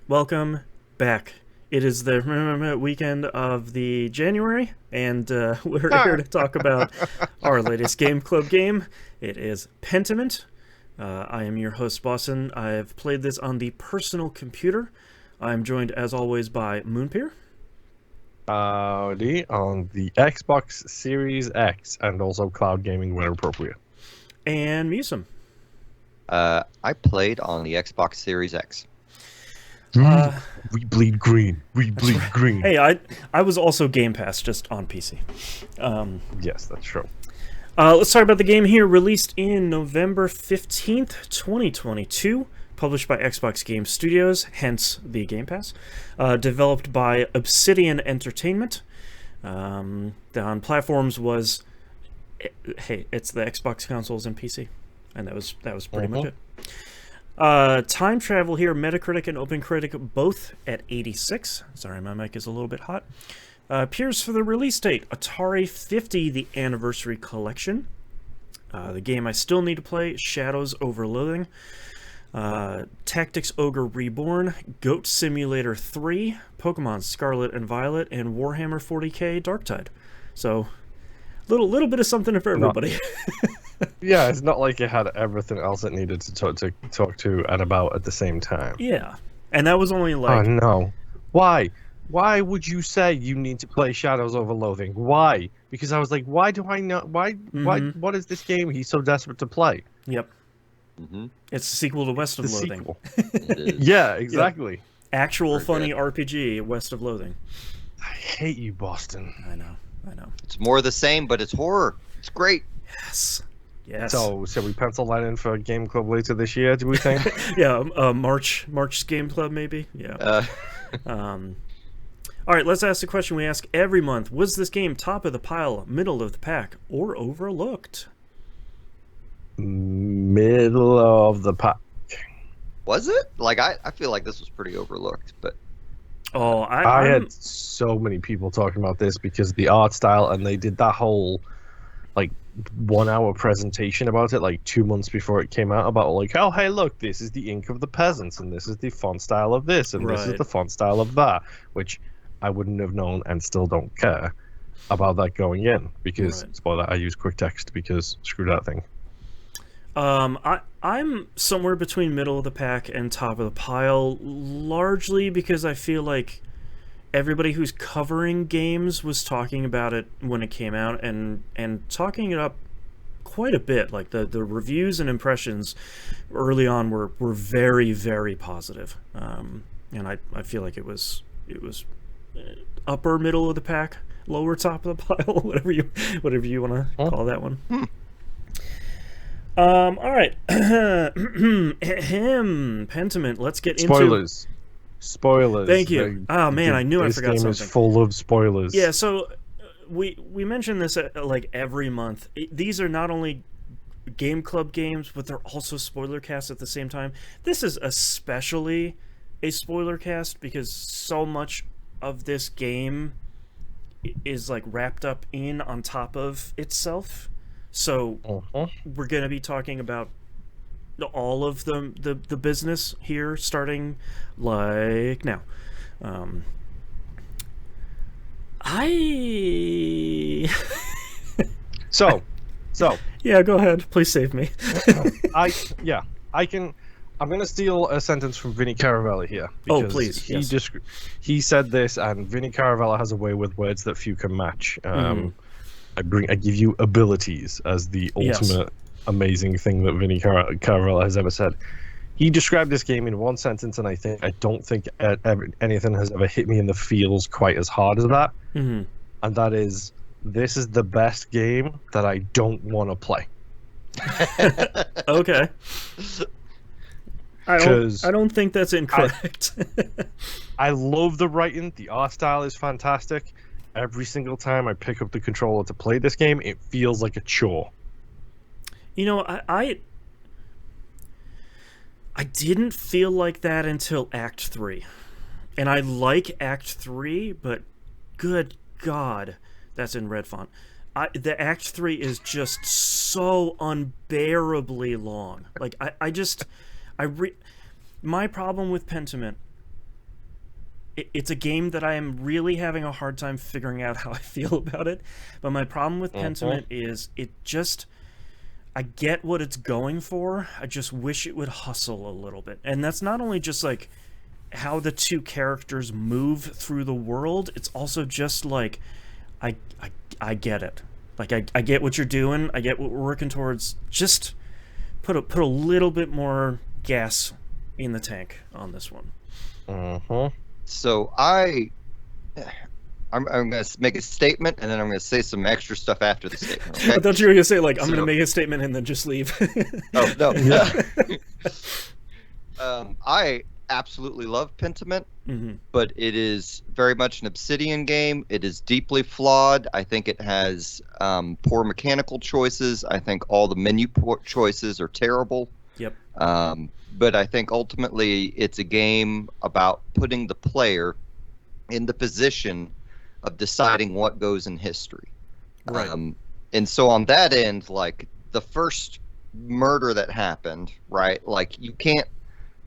Welcome back. It is the weekend of the January, and we're here to talk about our latest Game Club game. It is Pentiment. I am your host, Boston. I have played this on the personal computer. I'm joined, as always, by Moonpeer. Howdy, on the Xbox Series X and also cloud gaming where appropriate. And Musum. I played on the Xbox Series X. We bleed green. We bleed green. Hey, I was also Game Pass, just on PC. Yes, that's true. Let's talk about the game here. Released in November 15th, 2022. Published by Xbox Game Studios, hence the Game Pass. Developed by Obsidian Entertainment. On platforms was... Hey, it's the Xbox consoles and PC. And that was pretty much it. Time travel here, Metacritic and OpenCritic both at 86. Sorry, my mic is a little bit hot. Appears for the release date, Atari 50, the Anniversary Collection. The game I still need to play, Shadows over Loathing. Tactics Ogre Reborn, Goat Simulator 3, Pokemon Scarlet and Violet, and Warhammer 40k Darktide. So, little bit of something for everybody. Yeah, it's not like it had everything else it needed to talk to and about at the same time. Yeah, and that was only like... Oh no. Why? Why would you say you need to play Shadows over Loathing? Why? Because I was like, why do I know? Why? What is this game he's so desperate to play? Yep. It's a sequel to West of Loathing. Sequel. Yeah, exactly. Yep. Actual Very funny good. RPG, West of Loathing. I hate you, Boston. I know. It's more the same, but it's horror. It's great. Yes. So we pencil that in for a Game Club later this year, do we think? Yeah, March Game Club, maybe? Yeah. All right, let's ask the question we ask every month. Was this game top of the pile, middle of the pack, or overlooked? Middle of the pack. Was it? Like, I feel like this was pretty overlooked, but Oh, I had so many people talking about this because the art style, and they did that whole like 1 hour presentation about it like 2 months before it came out about like, oh hey look, this is the ink of the peasants and this is the font style of this and this is the font style of that, which I wouldn't have known and still don't care about that going in because spoiler, I use quick text because screw that thing. I'm somewhere between middle of the pack and top of the pile, largely because I feel like everybody who's covering games was talking about it when it came out and talking it up quite a bit. Like the reviews and impressions early on were very, very positive. And I feel like it was upper middle of the pack, lower top of the pile, whatever you want to call that one. All right. Pentiment, let's get into... Spoilers. Thank you. Oh, man, I knew I forgot something. This game is full of spoilers. Yeah, so we mention this like every month. These are not only Game Club games, but they're also spoiler casts at the same time. This is especially a spoiler cast because so much of this game is like wrapped up in on top of itself. So we're going to be talking about all of the business here, starting like now. So yeah, go ahead. Please save me. I'm gonna steal a sentence from Vinny Caravella here. Oh, please. He said this, and Vinny Caravella has a way with words that few can match. I give you abilities as the ultimate amazing thing that Vinny Caravella has ever said. He described this game in one sentence, and I don't think anything has ever hit me in the feels quite as hard as that. And that is, this is the best game that I don't want to play. Okay. I don't think that's incorrect. I love the writing. The art style is fantastic. Every single time I pick up the controller to play this game, it feels like a chore. You know, I didn't feel like that until Act 3. And I like Act 3, but good God, that's in red font. The Act 3 is just so unbearably long. Like, my problem with Pentiment it's a game that I am really having a hard time figuring out how I feel about it. But my problem with Pentiment is it just, I get what it's going for. I just wish it would hustle a little bit. And that's not only just like how the two characters move through the world, it's also just like I get it. Like I get what you're doing. I get what we're working towards. Just put a little bit more gas in the tank on this one. So I'm going to make a statement, and then I'm going to say some extra stuff after the statement. Okay? I thought you were going to say, like, I'm going to make a statement and then just leave. Oh, no. I absolutely love Pentiment, but it is very much an Obsidian game. It is deeply flawed. I think it has poor mechanical choices. I think all the menu choices are terrible. Yep. But I think ultimately it's a game about putting the player in the position of deciding what goes in history. Right. And so on that end, like the first murder that happened, right? Like you can't,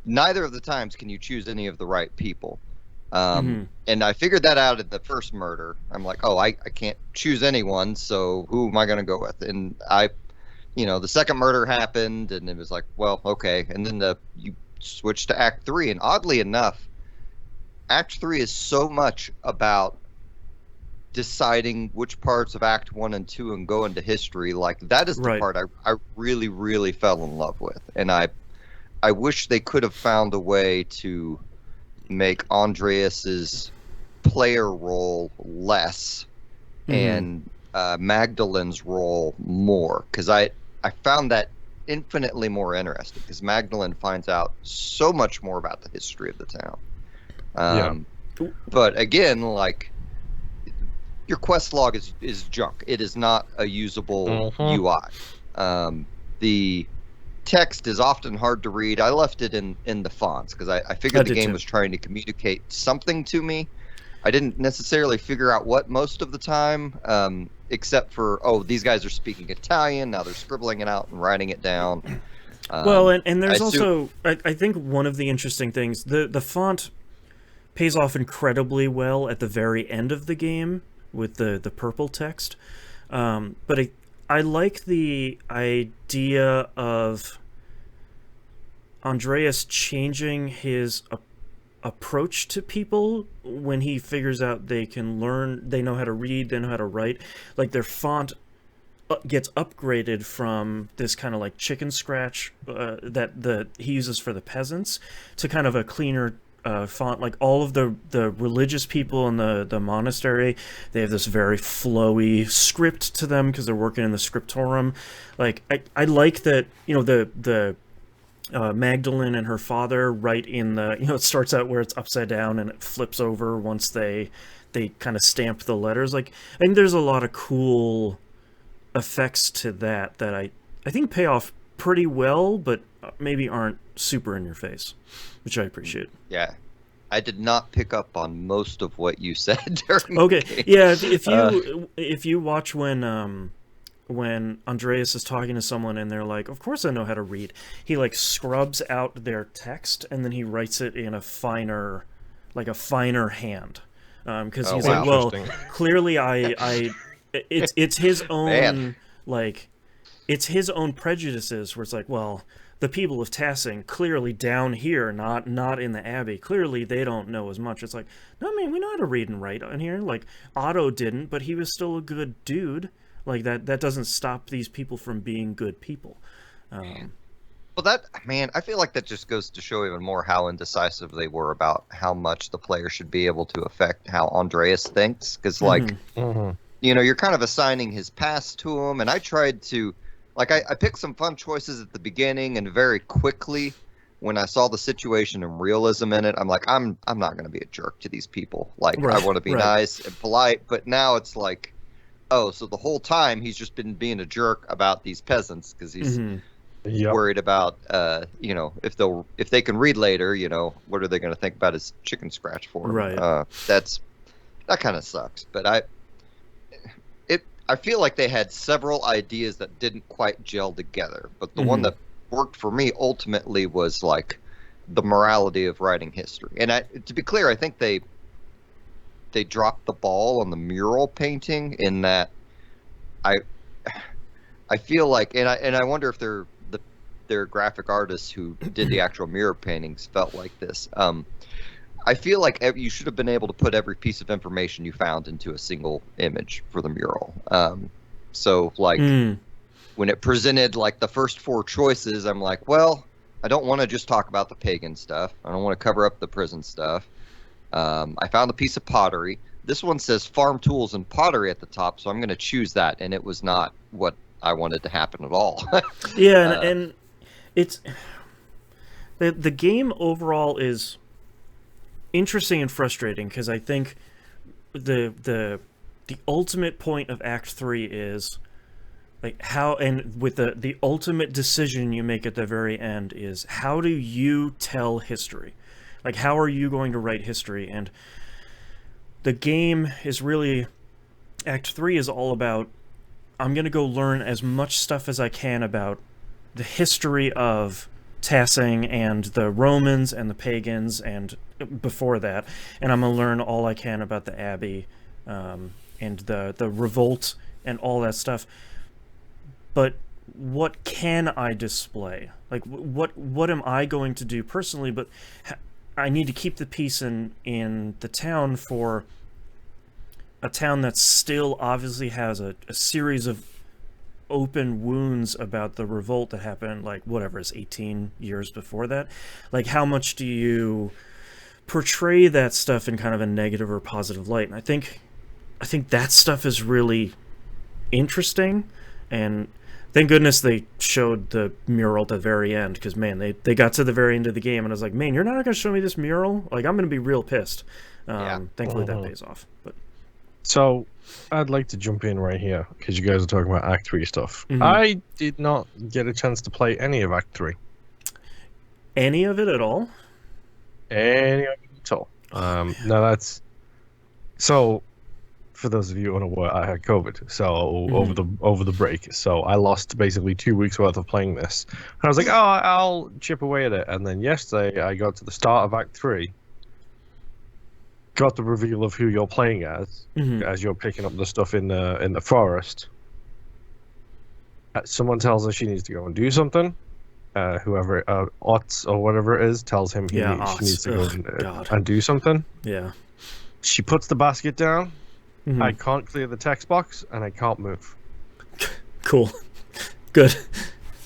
neither of the times can you choose any of the right people. And I figured that out at the first murder. I'm like, oh, I can't choose anyone, so who am I going to go with? And the second murder happened, and it was like, well, okay. And then you switch to Act 3, and oddly enough, Act 3 is so much about deciding which parts of Act 1 and 2 and go into history. Like, that is the part I really, really fell in love with. And I wish they could have found a way to make Andreas's player role less and Magdalen's role more, because I found that infinitely more interesting, because Magdalen finds out so much more about the history of the town. But again, like, your quest log is junk. It is not a usable UI. The text is often hard to read. I left it in the fonts because I figured the game was trying to communicate something to me. I didn't necessarily figure out what most of the time, except for, these guys are speaking Italian. Now they're scribbling it out and writing it down. Well, and there's also, I think one of the interesting things, the font pays off incredibly well at the very end of the game with the purple text. But I like the idea of Andreas changing his approach to people when he figures out they can learn, they know how to read, they know how to write. Like, their font gets upgraded from this kind of like chicken scratch that he uses for the peasants to kind of a cleaner font. Like, all of the religious people in the monastery, they have this very flowy script to them because they're working in the scriptorum. Like, I like that, the Magdalene and her father write in the, it starts out where it's upside down and it flips over once they kind of stamp the letters. Like, I think there's a lot of cool effects to that I think pay off pretty well, but maybe aren't super in your face, which I appreciate. Yeah, I did not pick up on most of what you said during Okay, the game. Yeah, if you watch when Andreas is talking to someone and they're like, of course I know how to read, he like scrubs out their text and then he writes it in a finer hand, because he's like, well, clearly it's his own it's his own prejudices, where it's like, well, the people of Tassing, clearly down here, not in the Abbey, clearly they don't know as much. It's like, no, man, we know how to read and write in here. Like, Otto didn't, but he was still a good dude. Like, that doesn't stop these people from being good people. Well, I feel like that just goes to show even more how indecisive they were about how much the player should be able to affect how Andreas thinks. Because, like, you're kind of assigning his past to him. And I tried to, like, I picked some fun choices at the beginning, and very quickly, when I saw the situation and realism in it, I'm like, I'm not going to be a jerk to these people. Like, I want to be nice and polite. But now it's like, oh, so the whole time he's just been being a jerk about these peasants because he's worried about, if they can read later, what are they going to think about his chicken scratch for him? Right. That kind of sucks. But I feel like they had several ideas that didn't quite gel together. But the one that worked for me ultimately was like the morality of writing history. And to be clear, I think they they dropped the ball on the mural painting in that I feel like, and I wonder if their graphic artists who did the actual mural paintings felt like this. I feel like you should have been able to put every piece of information you found into a single image for the mural. So like when it presented like the first 4 choices, I'm like, well, I don't want to just talk about the pagan stuff. I don't want to cover up the prison stuff. I found a piece of pottery. This one says farm tools and pottery at the top, so I'm going to choose that, and it was not what I wanted to happen at all. Yeah, and it's the game overall is interesting and frustrating because I think the ultimate point of Act 3 is like how, and with the ultimate decision you make at the very end is how do you tell history? Like how are you going to write history? And the game is really, Act 3 is all about, I'm going to go learn as much stuff as I can about the history of Tassing and the Romans and the pagans and before that, and I'm going to learn all I can about the Abbey and the revolt and all that stuff. But what can I display? Like, what am I going to do personally? But I need to keep the peace in the town for a town that still obviously has a series of open wounds about the revolt that happened, like, whatever, is 18 years before that. Like, how much do you portray that stuff in kind of a negative or positive light? And I think that stuff is really interesting, and thank goodness they showed the mural at the very end, because, man, they got to the very end of the game, and I was like, man, you're not going to show me this mural? Like, I'm going to be real pissed. Thankfully that pays off. But So, I'd like to jump in right here, because you guys are talking about Act 3 stuff. Mm-hmm. I did not get a chance to play any of Act 3. Any of it at all? Any of it at all. No, that's... So, for those of you unaware, I had COVID, so over the break, so I lost basically 2 weeks worth of playing this. And I was like, oh, I'll chip away at it. And then yesterday, I got to the start of Act 3, got the reveal of who you're playing as you're picking up the stuff in the forest. Someone tells her she needs to go and do something. Whoever Otz or whatever it is tells him she needs to go and do something. Yeah. She puts the basket down. I can't clear the text box, and I can't move. Cool. Good.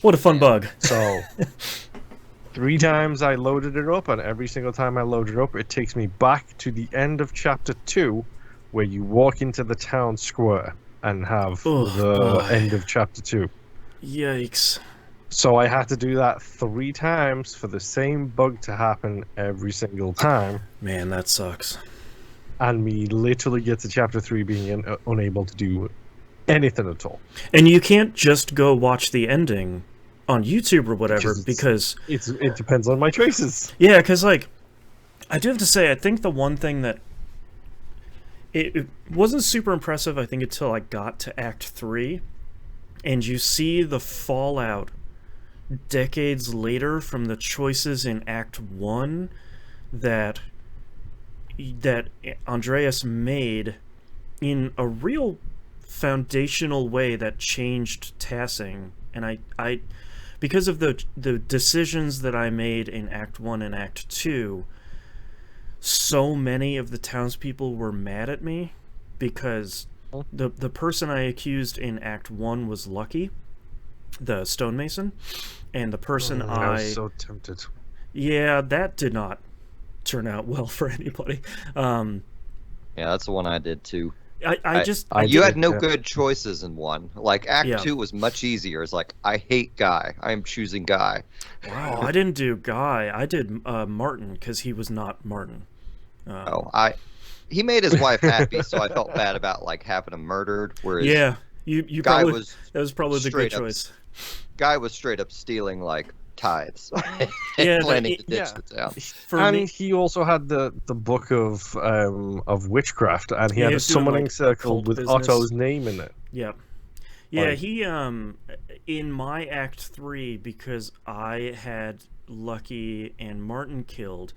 What a fun bug. So 3 times I loaded it up, and every single time I load it up, it takes me back to the end of Chapter 2, where you walk into the town square and have the end of Chapter 2. Yikes. So I had to do that 3 times for the same bug to happen every single time. Man, that sucks. And me literally get to Chapter 3 being unable to do anything at all. And you can't just go watch the ending on YouTube or whatever, because it depends on my choices. Yeah, because, like, I do have to say, I think the one thing that it wasn't super impressive, I think, until I got to Act 3, and you see the fallout decades later from the choices in Act 1 that Andreas made in a real foundational way that changed Tassing. And I because of the decisions that I made in Act 1 and Act 2, so many of the townspeople were mad at me because the person I accused in Act 1 was Lucky, the stonemason, and the person I was so tempted. Yeah, that did not turn out well for anybody. Yeah, that's the one I did too. You had no good choices in 1. Like Act 2 was much easier. It's like, I hate Guy. I'm choosing Guy. Wow, I didn't do Guy. I did Martin because he was not Martin. He made his wife happy, so I felt bad about like having him murdered. Whereas you Guy probably, that was probably the good choice. Guy was straight up stealing like tithes. Planning to ditch the town. And he also had the book of witchcraft, and he had a summoning circle with business. Otto's name in it. Yep. Yeah, he in my Act 3, because I had Lucky and Martin killed,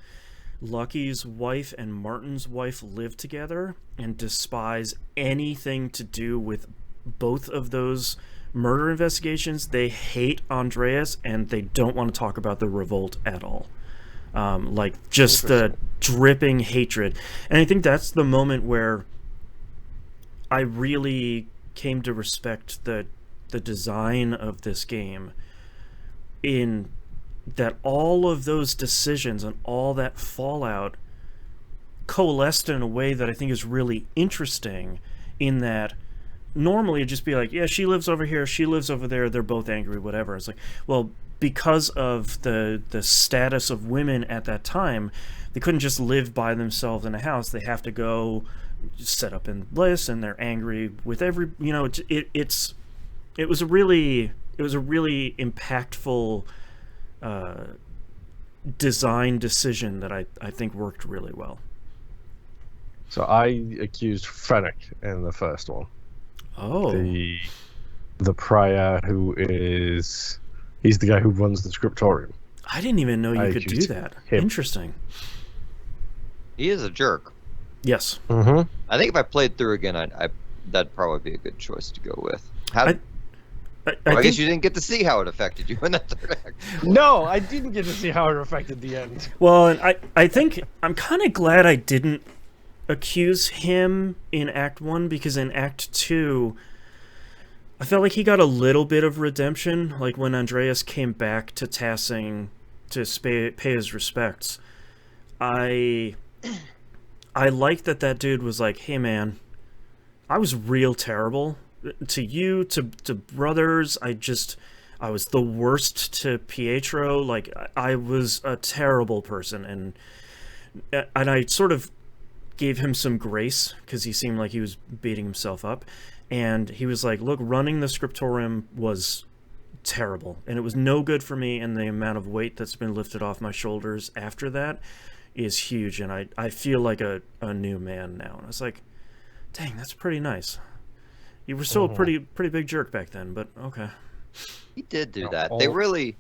Lucky's wife and Martin's wife live together and despise anything to do with both of those murder investigations. They hate Andreas, and they don't want to talk about the revolt at all. Like, just the dripping hatred. And I think that's the moment where I really came to respect the design of this game, in that all of those decisions and all that fallout coalesced in a way that I think is really interesting, in that normally it'd just be like, yeah, she lives over here, she lives over there, they're both angry, whatever. It's like, well, because of the status of women at that time, they couldn't just live by themselves in a house. They have to go set up in lists, and they're angry with every, you know, it was a really impactful design decision that I think worked really well. So I accused Fennec in the first one. Oh. The prior he's the guy who runs the scriptorium. I didn't even know you could do that. Him. Interesting. He is a jerk. Yes. Mm-hmm. I think if I played through again, that'd probably be a good choice to go with. I guess you didn't get to see how it affected you in that third act. No, I didn't get to see how it affected the end. Well, and I think I'm kind of glad I didn't accuse him in Act 1, because in Act 2, I felt like he got a little bit of redemption. Like when Andreas came back to Tassing to pay his respects, I liked that dude was like, hey man, I was real terrible to you, to brothers. I was the worst to Pietro. Like, I was a terrible person, and I sort of gave him some grace, because he seemed like he was beating himself up. And he was like, look, running the scriptorium was terrible, and it was no good for me, and the amount of weight that's been lifted off my shoulders after that is huge, and I feel like a new man now. And I was like, dang, that's pretty nice. You were still a pretty big jerk back then, but okay. He did do that. They really,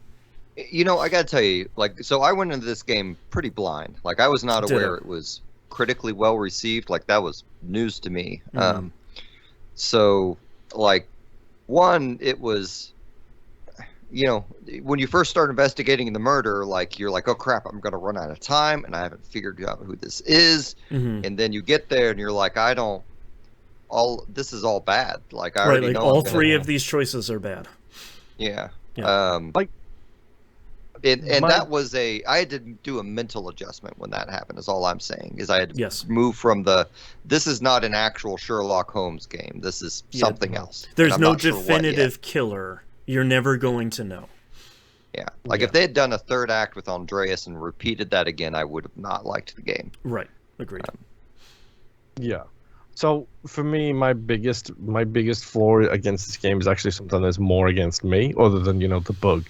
you know, I gotta tell you, like, so I went into this game pretty blind. Like, I was not aware it was critically well received. Like, that was news to me. Mm-hmm. So, like, one, it was, you know, when you first start investigating the murder, like, you're like, oh crap, I'm gonna run out of time, and I haven't figured out who this is. Mm-hmm. And then you get there, and you're like, this is all bad. Like, I already know all three of these choices are bad. Yeah. Yeah. And that was I had to do a mental adjustment when that happened, is all I'm saying. Is I had to move from this is not an actual Sherlock Holmes game. This is something else. There's no definitive killer. You're never going to know. Yeah. Like, if they had done a third act with Andreas and repeated that again, I would have not liked the game. Right. Agreed. Yeah. So for me, my biggest flaw against this game is actually something that's more against me, other than, you know, the bug.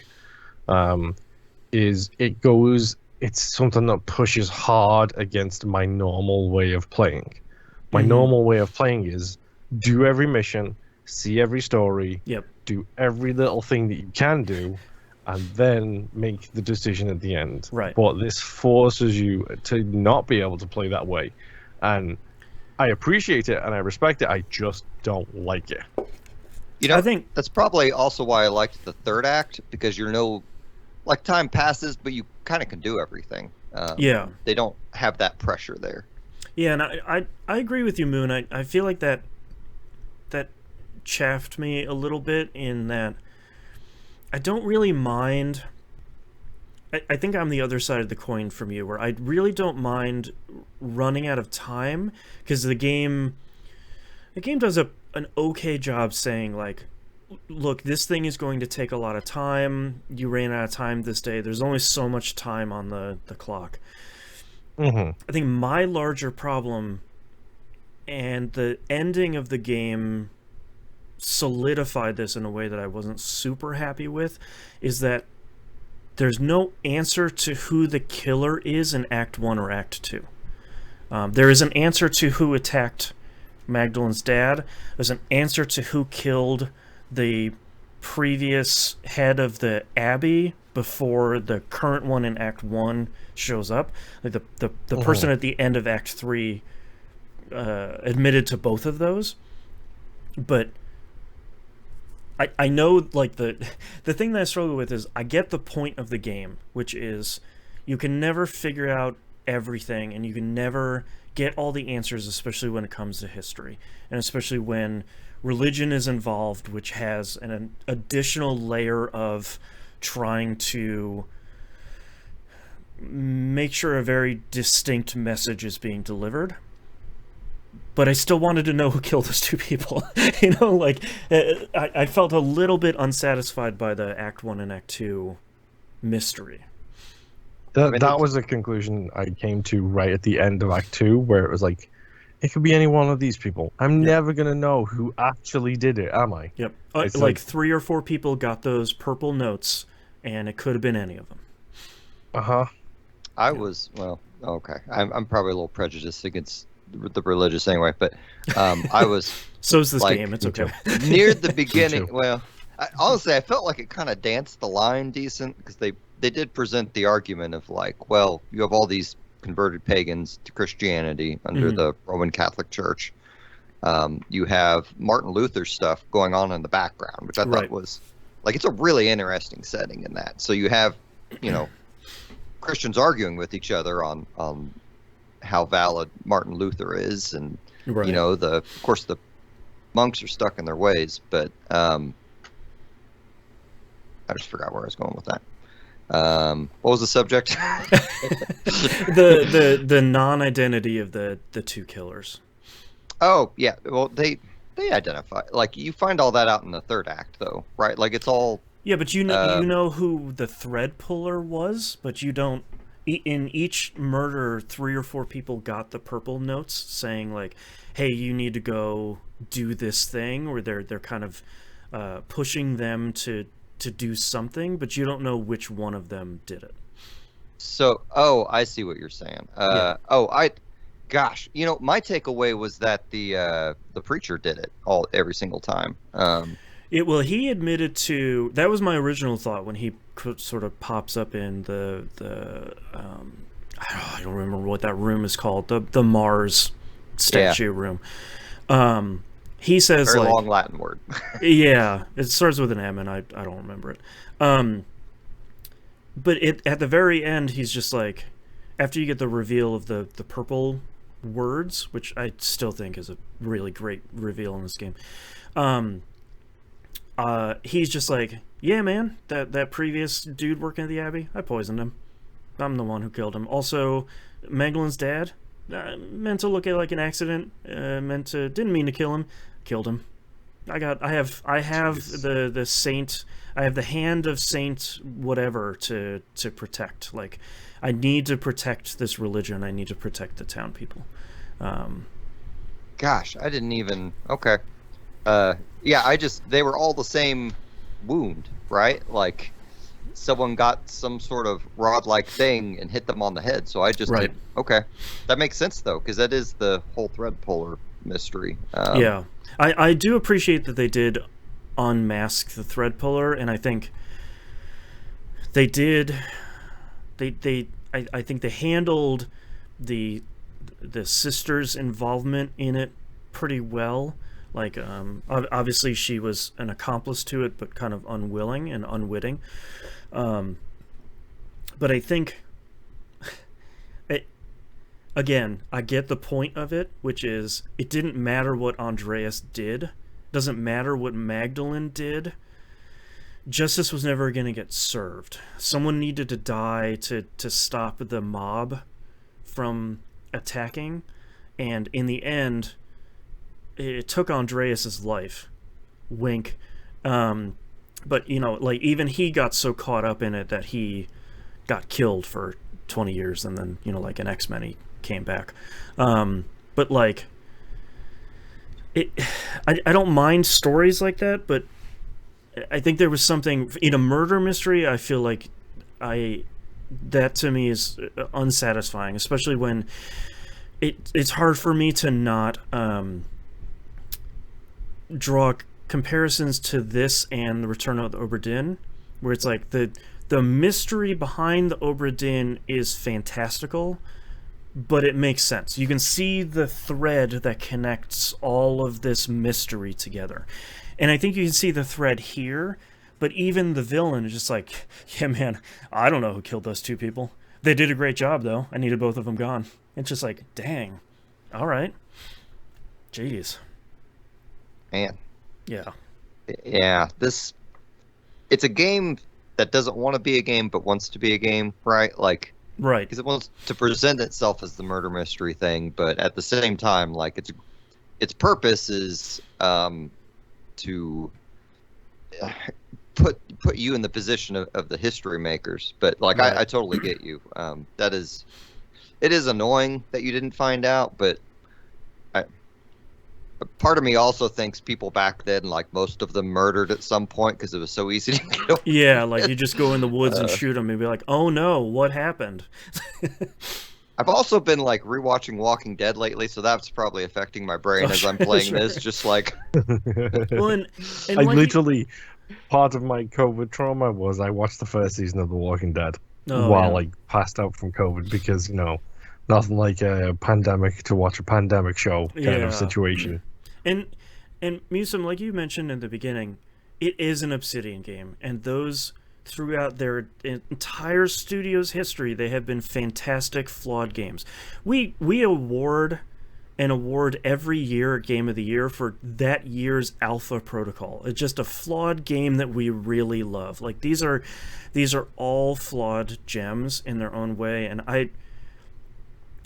It's something that pushes hard against my normal way of playing. My normal way of playing is do every mission, see every story, do every little thing that you can do, and then make the decision at the end. Right. But this forces you to not be able to play that way. And I appreciate it and I respect it. I just don't like it. You know, I think that's probably also why I liked the third act, because like, time passes, but you kind of can do everything. They don't have that pressure there. Yeah, and I agree with you, Moon. I feel like that chaffed me a little bit, in that I don't really mind. I think I'm the other side of the coin from you, where I really don't mind running out of time, because the game does an okay job saying, like, look, this thing is going to take a lot of time. You ran out of time this day. There's only so much time on the clock. Mm-hmm. I think my larger problem, and the ending of the game solidified this in a way that I wasn't super happy with, is that there's no answer to who the killer is in Act 1 or Act 2. There is an answer to who attacked Magdalene's dad. There's an answer to who killed the previous head of the abbey before the current one in Act 1 shows up. Like the person at the end of Act 3 admitted to both of those. But I know, like, the thing that I struggle with is I get the point of the game, which is you can never figure out everything, and you can never get all the answers, especially when it comes to history, and especially when religion is involved, which has an additional layer of trying to make sure a very distinct message is being delivered. But I still wanted to know who killed those two people. You know, like, I felt a little bit unsatisfied by the Act 1 and Act 2 mystery. That was a conclusion I came to right at the end of Act 2, where it was like, it could be any one of these people. I'm never going to know who actually did it, am I? Yep. Like 3 or 4 people got those purple notes, and it could have been any of them. Uh-huh. I was, well, okay. I'm probably a little prejudiced against the religious anyway, but I was... So is this like, game. It's okay. Near the beginning, well, honestly, I felt like it kind of danced the line decent, because they did present the argument of, like, well, you have all these converted pagans to Christianity under the Roman Catholic Church. You have Martin Luther stuff going on in the background, which I thought was, like, it's a really interesting setting in that. So you have, you know, Christians arguing with each other on how valid Martin Luther is, and you know, of course the monks are stuck in their ways, but I just forgot where I was going with that. What was the subject? the non-identity of the two killers. Oh yeah, well they identify, like, you find all that out in the third act though, right? Like, it's all but you know who the thread puller was, but you don't. In each murder, 3 or 4 people got the purple notes saying, like, hey, you need to go do this thing, or they're kind of pushing them to do something, but you don't know which one of them did it. So, I see what you're saying. Gosh, you know, my takeaway was that the preacher did it every single time. He admitted to, that was my original thought when he sort of pops up in the I don't remember what that room is called, the Mars statue room. He says, very like, long Latin word. Yeah, it starts with an M, and I don't remember it. But at the very end, he's just like, after you get the reveal of the purple words, which I still think is a really great reveal in this game. He's just like, yeah, man, that previous dude working at the Abbey, I poisoned him. I'm the one who killed him. Also, Magdalen's dad, meant to look at like an accident, didn't mean to kill him, killed him. I have the saint, I have the hand of Saint whatever to protect. Like, I need to protect this religion. I need to protect the town people. Gosh, I didn't even, okay. They were all the same wound, right? Like, someone got some sort of rod-like thing and hit them on the head. So I just did, okay. That makes sense, though, because that is the whole thread puller mystery. I do appreciate that they did unmask the thread puller, and I think they did. I think they handled the sister's involvement in it pretty well. Like, obviously she was an accomplice to it, but kind of unwilling and unwitting. But I think, again, I get the point of it, which is it didn't matter what Andreas did. Doesn't matter what Magdalene did. Justice was never going to get served. Someone needed to die to stop the mob from attacking. And in the end, it took Andreas's life. Wink. But, you know, like, even he got so caught up in it that he got killed for 20 years, and then, you know, like an X-Men, he came back. But, like, I don't mind stories like that, but I think there was something in a murder mystery. I feel like that to me is unsatisfying, especially when it's hard for me to not draw comparisons to this and the Return of the Obra Dinn, where it's like the the mystery behind the Obra Dinn is fantastical, but it makes sense. You can see the thread that connects all of this mystery together. And I think you can see the thread here, but even the villain is just like, yeah, man, I don't know who killed those two people. They did a great job, though. I needed both of them gone. It's just like, dang. All right. Jeez. Man. Yeah. Yeah, it's a game that doesn't want to be a game but wants to be a game, right? Like, right, because it wants to present itself as the murder mystery thing, but at the same time, like, its purpose is to put you in the position of the history makers. But like, right. I totally get you. It is annoying that you didn't find out, but part of me also thinks people back then, like, most of them murdered at some point because it was so easy to get away. Yeah, like you just go in the woods and shoot them and be like, oh no, what happened? I've also been like rewatching Walking Dead lately, so that's probably affecting my brain as I'm playing this. Just like, well, and I literally, part of my COVID trauma was I watched the first season of The Walking Dead while I passed out from COVID because, you know, nothing like a pandemic to watch a pandemic show kind of situation. And Musum, like you mentioned in the beginning, it is an Obsidian game, and those throughout their entire studio's history, they have been fantastic, flawed games. We award every year Game of the Year for that year's Alpha Protocol. It's just a flawed game that we really love. Like, these are all flawed gems in their own way, and I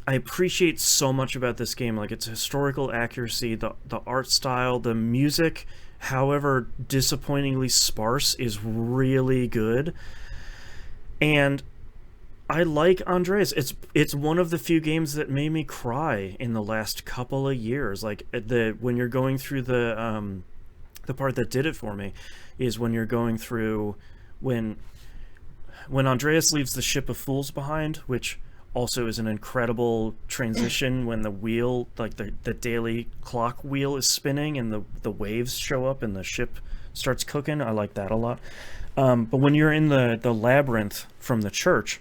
appreciate so much about this game, like its historical accuracy, the art style, the music, however disappointingly sparse, is really good. And I like Andreas. It's one of the few games that made me cry in the last couple of years. Like, when you're going through the part that did it for me is when you're going through when Andreas leaves the Ship of Fools behind, which also is an incredible transition when the wheel, like the daily clock wheel, is spinning and the waves show up and the ship starts cooking. I like that a lot. But when you're in the labyrinth from the church,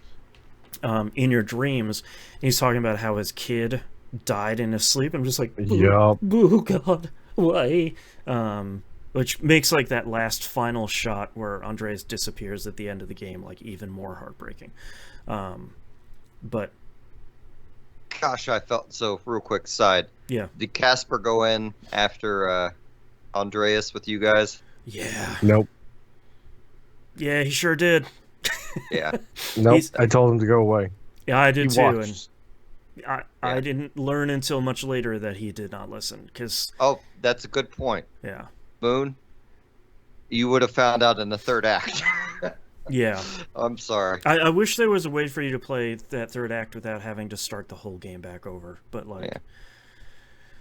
in your dreams, he's talking about how his kid died in his sleep. I'm just like, yeah, oh God, why? Which makes like that last final shot where Andreas disappears at the end of the game like even more heartbreaking. But gosh, I felt so. Real quick side. Yeah. Did Casper go in after Andreas with you guys? Yeah. Nope. Yeah, he sure did. Yeah. Nope. I told him to go away. Yeah, I did too. Watched. And I didn't learn until much later that he did not listen. Oh, that's a good point. Yeah. Moon, you would have found out in the third act. Yeah. I'm sorry. I wish there was a way for you to play that third act without having to start the whole game back over. But like, yeah.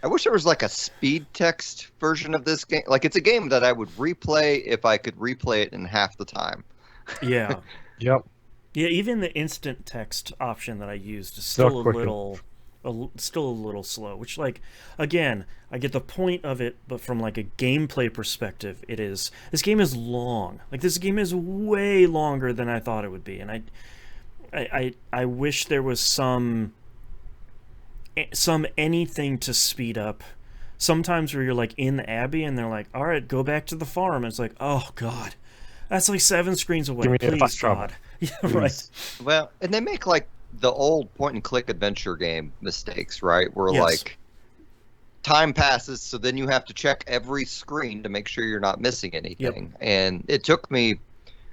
I wish there was like a speed text version of this game. Like, it's a game that I would replay if I could replay it in half the time. Yeah. Yep. Yeah, even the instant text option that I used is still still a little slow, which, like, again, I get the point of it, but from like a gameplay perspective, this game is long. Like, this game is way longer than I thought it would be, and I wish there was some anything to speed up. Sometimes where you're like in the Abbey and they're like, all right, go back to the farm, and it's like, oh God, that's like 7 screens away. Please, God. Yeah, right. Well, and they make like the old point and click adventure game mistakes, right? Where yes. like time passes, so then you have to check every screen to make sure you're not missing anything. Yep. And it took me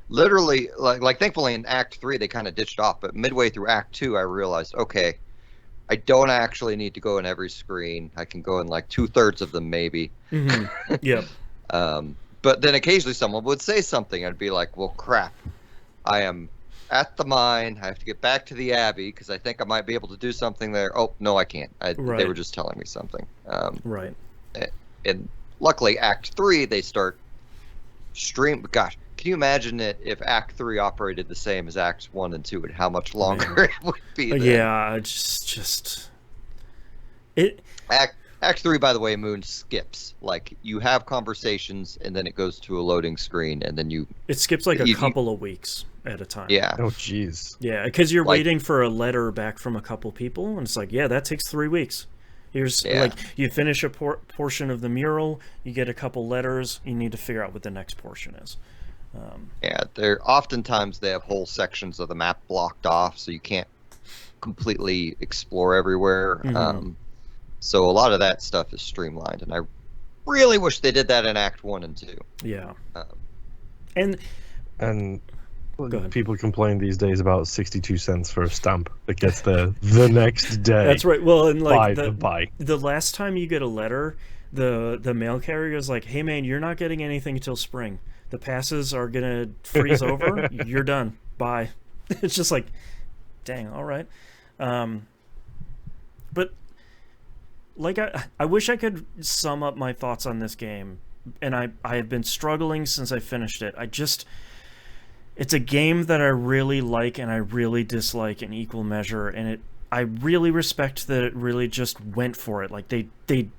literally like thankfully in Act 3 they kind of ditched off, but midway through Act 2 I realized, okay, I don't actually need to go in every screen. I can go in like 2/3 of them maybe. Mm-hmm. Yep. But then occasionally someone would say something. I'd be like, well, crap. I am at the mine. I have to get back to the Abbey because I think I might be able to do something there. Oh, no, I can't. Right. They were just telling me something. Right. And luckily, Act 3, they start Gosh, can you imagine it if Act 3 operated the same as Acts 1 and 2 and how much longer it would be then? Yeah, just... Act 3, by the way, Moon skips. Like, you have conversations, and then it goes to a loading screen, and then It skips like a couple of weeks at a time. Yeah. Oh, jeez. Yeah, because you're Like- waiting for a letter back from a couple people, and it's like, yeah, that takes 3 weeks. Here's like you finish a portion of the mural, you get a couple letters, you need to figure out what the next portion is. Yeah, oftentimes they have whole sections of the map blocked off, so you can't completely explore everywhere. So a lot of that stuff is streamlined, and I really wish they did that in Act 1 and 2. Yeah. And go ahead. People complain these days about 62 cents for a stamp that gets there the next day. That's right. Well, and like the last time you get a letter, the mail carrier is like, "Hey man, you're not getting anything until spring. The passes are gonna freeze over. You're done. Bye." It's just like, dang. All right. But like I wish I could sum up my thoughts on this game, and I have been struggling since I finished it. It's a game that I really like and I really dislike in equal measure, and I really respect that it really just went for it. Like they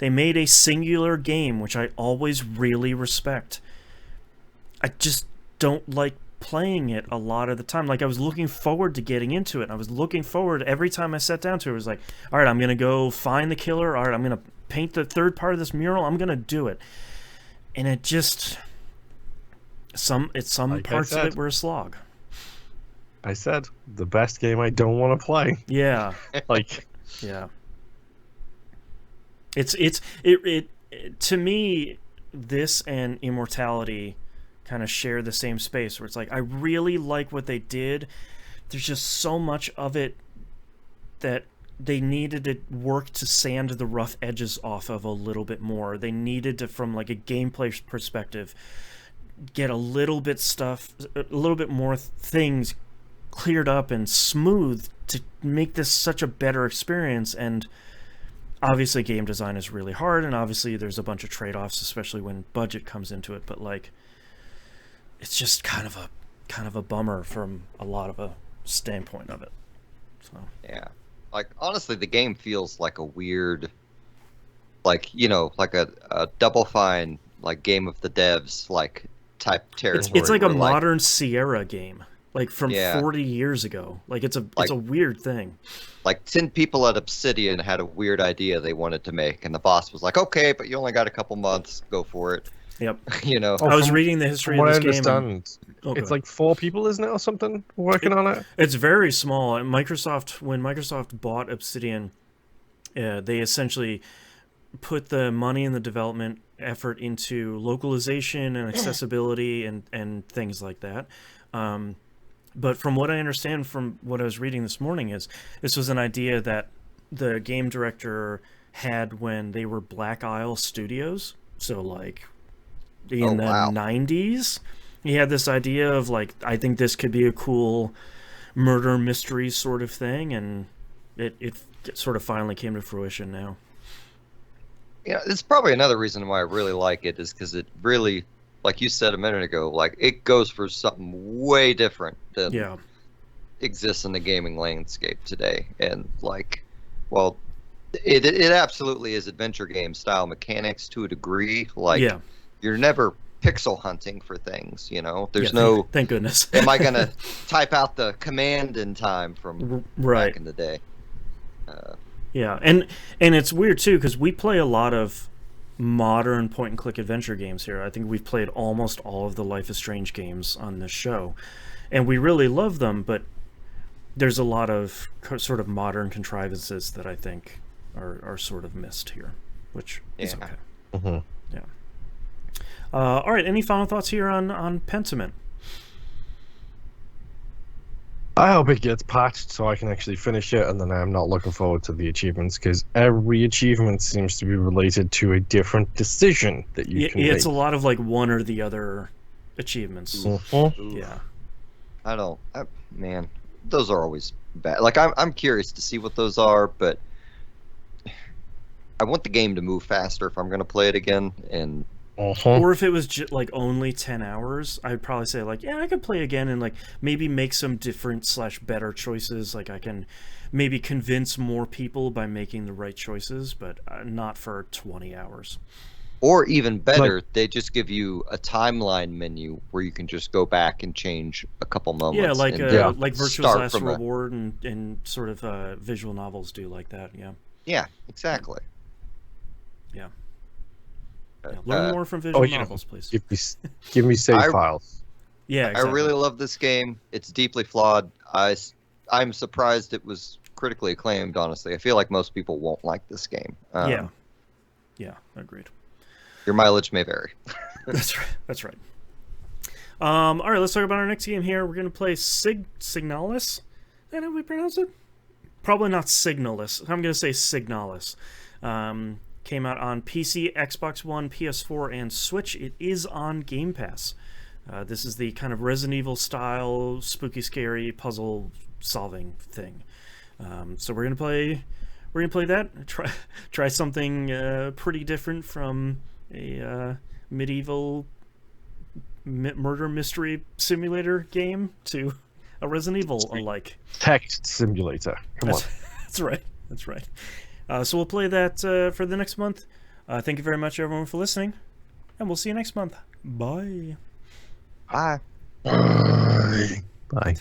made a singular game, which I always really respect. I just don't like playing it a lot of the time. Like I was looking forward to getting into it. And I was looking forward every time I sat down to it. It was like, all right, I'm going to go find the killer. All right, I'm going to paint the third part of this mural. I'm going to do it. And it just some parts of it were a slog. I said the best game I don't want to play. Yeah. Like yeah. It to me, this and Immortality kind of share the same space, where it's like I really like what they did. There's just so much of it that they needed to work to sand the rough edges off of a little bit more. They needed to, from like a gameplay perspective, get a little bit more things cleared up and smooth to make this such a better experience. And obviously game design is really hard, and obviously there's a bunch of trade-offs, especially when budget comes into it, but like it's just kind of a bummer from a lot of a standpoint of it. So yeah, like honestly, the game feels like a weird, like like a Double Fine, like Game of the Devs, like type territory. It's like a modern Sierra game, like from 40 years ago. Like it's a weird thing. Like 10 people at Obsidian had a weird idea they wanted to make, and the boss was like, "Okay, but you only got a couple months. Go for it." Yep. I was reading the history of this game. It's like 4 people, isn't it, or something, working on it? It's very small. When Microsoft bought Obsidian, they essentially put the money and the development effort into localization and accessibility and things like that. But from what I understand from what I was reading this morning is this was an idea that the game director had when they were Black Isle Studios. So like in the 90s, he had this idea of like, I think this could be a cool murder mystery sort of thing, and it sort of finally came to fruition now. Yeah, it's probably another reason why I really like it, is because it really, like you said a minute ago, like it goes for something way different than exists in the gaming landscape today. And like, well, it absolutely is adventure game style mechanics to a degree. Like you're never pixel hunting for things, there's no, thank goodness. am I gonna type out the command in time from back in the day? Yeah, and it's weird too, because we play a lot of modern point and click adventure games here. I think we've played almost all of the Life is Strange games on this show, and we really love them, but there's a lot of sort of modern contrivances that I think are sort of missed here, which is okay. Mm-hmm. Yeah. All right, any final thoughts here on Pentiment? I hope it gets patched so I can actually finish it, and then I'm not looking forward to the achievements, because every achievement seems to be related to a different decision that you can make. It's a lot of like one or the other achievements. Mm-hmm. Yeah. Man, those are always bad. Like I'm curious to see what those are, but I want the game to move faster if I'm going to play it again, and Or if it was like only 10 hours, I'd probably say like, yeah, I could play again and like maybe make some different / better choices. Like I can maybe convince more people by making the right choices, but not for 20 hours. Or even better, they just give you a timeline menu where you can just go back and change a couple moments. Yeah, like and like Virtue's Last Reward and sort of visual novels do like that. Yeah. Yeah, exactly. Yeah. Learn more from visual novels, please. Give me save files. Yeah, exactly. I really love this game. It's deeply flawed. I'm surprised it was critically acclaimed, honestly. I feel like most people won't like this game. Yeah, agreed. Your mileage may vary. That's right. All right, let's talk about our next game here. We're going to play Signalis. Is that how we pronounce it? Probably not Signalis. I'm going to say Signalis. Came out on PC, Xbox One, PS4, and Switch. It is on Game Pass. This is the kind of Resident Evil style, spooky, scary puzzle solving thing. So we're gonna play that. Try something pretty different from a medieval murder mystery simulator game to a Resident Evil alike. Text simulator. Come on. That's right. So we'll play that for the next month. Thank you very much, everyone, for listening, and we'll see you next month. Bye. Bye. Bye. Bye.